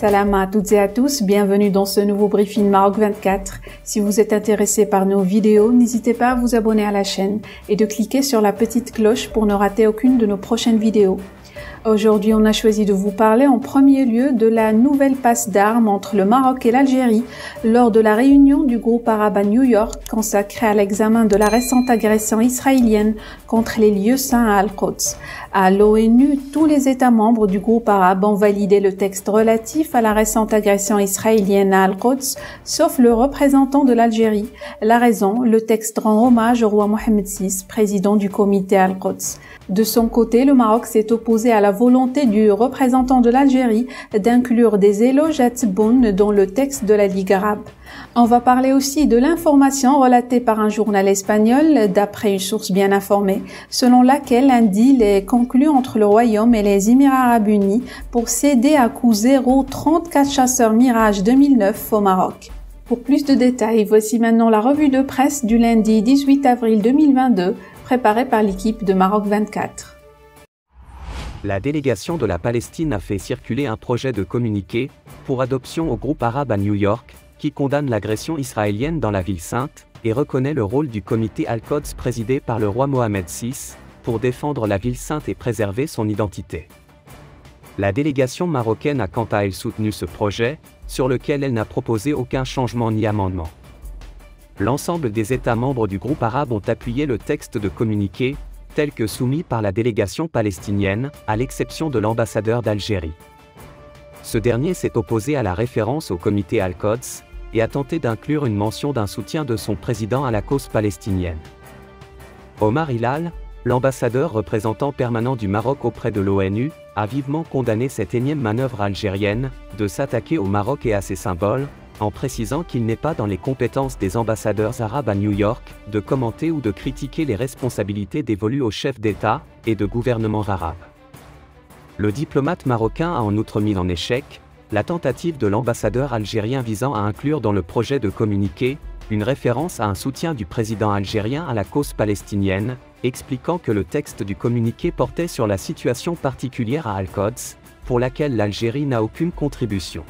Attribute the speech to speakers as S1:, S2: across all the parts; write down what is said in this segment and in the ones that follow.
S1: Salam à toutes et à tous, bienvenue dans ce nouveau briefing Maroc 24. Si vous êtes intéressé par nos vidéos, n'hésitez pas à vous abonner à la chaîne et de cliquer sur la petite cloche pour ne rater aucune de nos prochaines vidéos. Aujourd'hui, on a choisi de vous parler en premier lieu de la nouvelle passe d'armes entre le Maroc et l'Algérie lors de la réunion du groupe arabe à New York consacrée à l'examen de la récente agression israélienne contre les lieux saints à Al-Quds. À l'ONU, tous les États membres du groupe arabe ont validé le texte relatif à la récente agression israélienne à Al-Quds, sauf le représentant de l'Algérie. La raison, le texte rend hommage au roi Mohammed VI, président du comité Al-Quds. De son côté, le Maroc s'est opposé à la volonté du représentant de l'Algérie d'inclure des éloges à Tebboune dans le texte de la Ligue arabe. On va parler aussi de l'information relatée par un journal espagnol, d'après une source bien informée, selon laquelle un deal est conclu entre le Royaume et les Émirats arabes unis pour céder à coût zéro 34 chasseurs Mirage 2009 au Maroc. Pour plus de détails, voici maintenant la revue de presse du lundi 18 avril 2022, préparée par l'équipe de Maroc 24.
S2: La délégation de la Palestine a fait circuler un projet de communiqué pour adoption au groupe arabe à New York, qui condamne l'agression israélienne dans la ville sainte et reconnaît le rôle du comité Al-Quds présidé par le roi Mohammed VI pour défendre la ville sainte et préserver son identité. La délégation marocaine a quant à elle soutenu ce projet, sur lequel elle n'a proposé aucun changement ni amendement. L'ensemble des États membres du groupe arabe ont appuyé le texte de communiqué, tel que soumis par la délégation palestinienne, à l'exception de l'ambassadeur d'Algérie. Ce dernier s'est opposé à la référence au comité Al-Quds, et a tenté d'inclure une mention d'un soutien de son président à la cause palestinienne. Omar Hilal, l'ambassadeur représentant permanent du Maroc auprès de l'ONU, a vivement condamné cette énième manœuvre algérienne, de s'attaquer au Maroc et à ses symboles, en précisant qu'il n'est pas dans les compétences des ambassadeurs arabes à New York, de commenter ou de critiquer les responsabilités dévolues aux chefs d'État et de gouvernements arabes. Le diplomate marocain a en outre mis en échec la tentative de l'ambassadeur algérien visant à inclure dans le projet de communiqué une référence à un soutien du président algérien à la cause palestinienne, expliquant que le texte du communiqué portait sur la situation particulière à Al-Quds, pour laquelle l'Algérie n'a aucune contribution.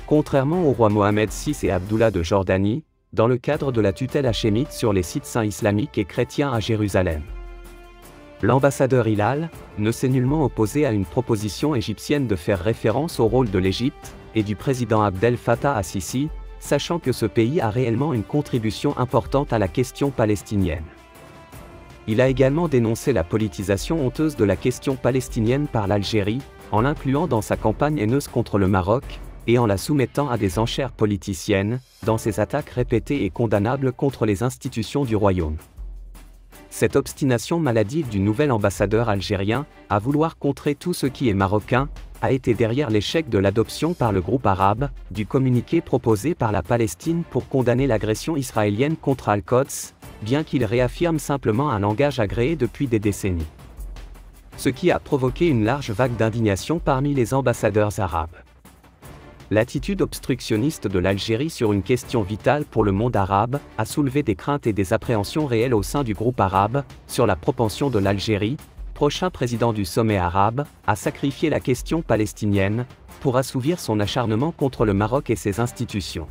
S2: Contrairement au roi Mohammed VI et Abdullah de Jordanie, dans le cadre de la tutelle hachémite sur les sites saints islamiques et chrétiens à Jérusalem. L'ambassadeur Hilal ne s'est nullement opposé à une proposition égyptienne de faire référence au rôle de l'Égypte et du président Abdel Fattah al-Sisi, sachant que ce pays a réellement une contribution importante à la question palestinienne. Il a également dénoncé la politisation honteuse de la question palestinienne par l'Algérie, en l'incluant dans sa campagne haineuse contre le Maroc, et en la soumettant à des enchères politiciennes, dans ses attaques répétées et condamnables contre les institutions du royaume. Cette obstination maladive du nouvel ambassadeur algérien, à vouloir contrer tout ce qui est marocain, a été derrière l'échec de l'adoption par le groupe arabe, du communiqué proposé par la Palestine pour condamner l'agression israélienne contre Al-Quds, bien qu'il réaffirme simplement un langage agréé depuis des décennies. Ce qui a provoqué une large vague d'indignation parmi les ambassadeurs arabes. L'attitude obstructionniste de l'Algérie sur une question vitale pour le monde arabe a soulevé des craintes et des appréhensions réelles au sein du groupe arabe, sur la propension de l'Algérie, prochain président du sommet arabe, à sacrifier la question palestinienne, pour assouvir son acharnement contre le Maroc et ses institutions.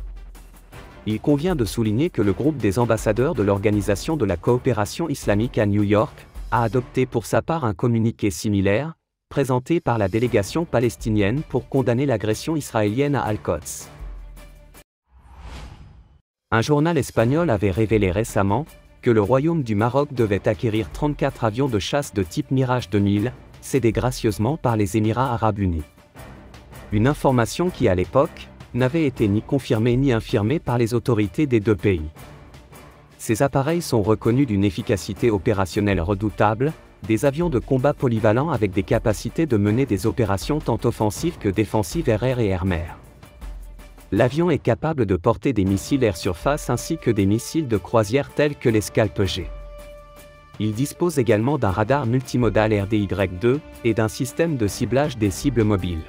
S2: Il convient de souligner que le groupe des ambassadeurs de l'Organisation de la coopération islamique à New York, a adopté pour sa part un communiqué similaire, présenté par la délégation palestinienne pour condamner l'agression israélienne à Al-Quds. Un journal espagnol avait révélé récemment que le Royaume du Maroc devait acquérir 34 avions de chasse de type Mirage 2000, cédés gracieusement par les Émirats arabes unis. Une information qui à l'époque, n'avait été ni confirmée ni infirmée par les autorités des deux pays. Ces appareils sont reconnus d'une efficacité opérationnelle redoutable, des avions de combat polyvalents avec des capacités de mener des opérations tant offensives que défensives air-air et air-mer. L'avion est capable de porter des missiles air-surface ainsi que des missiles de croisière tels que les Scalp G. Il dispose également d'un radar multimodal RDY2 et d'un système de ciblage des cibles mobiles.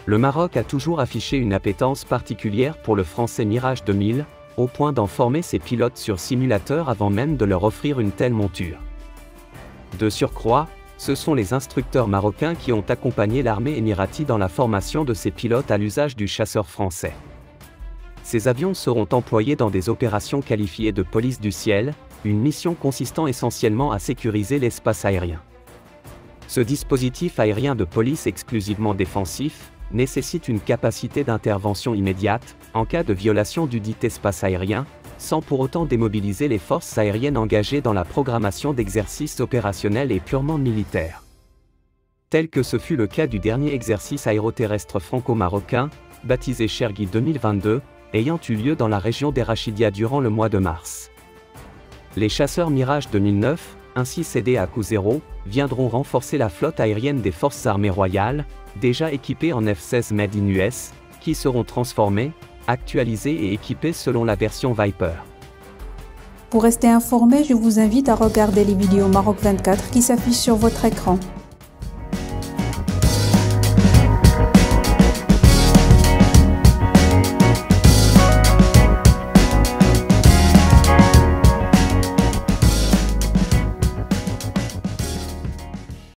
S2: Le Maroc a toujours affiché une appétence particulière pour le français Mirage 2000, au point d'en former ses pilotes sur simulateur avant même de leur offrir une telle monture. De surcroît, Ce sont les instructeurs marocains qui ont accompagné l'armée émirati dans la formation de ces pilotes à l'usage du chasseur français. Ces avions seront employés dans des opérations qualifiées de police du ciel, une mission consistant essentiellement à sécuriser l'espace aérien. Ce dispositif aérien de police exclusivement défensif nécessite une capacité d'intervention immédiate, en cas de violation du dit espace aérien, sans pour autant démobiliser les forces aériennes engagées dans la programmation d'exercices opérationnels et purement militaires. Tel que ce fut le cas du dernier exercice aéroterrestre franco-marocain, baptisé Chergui 2022, ayant eu lieu dans la région d'Erachidia durant le mois de mars. Les chasseurs Mirage 2009, ainsi cédés à coût zéro, viendront renforcer la flotte aérienne des forces armées royales, déjà équipées en F-16 Made in US, qui seront transformés, actualisés et équipés selon la version Viper.
S1: Pour rester informé, je vous invite à regarder les vidéos Maroc 24 qui s'affichent sur votre écran.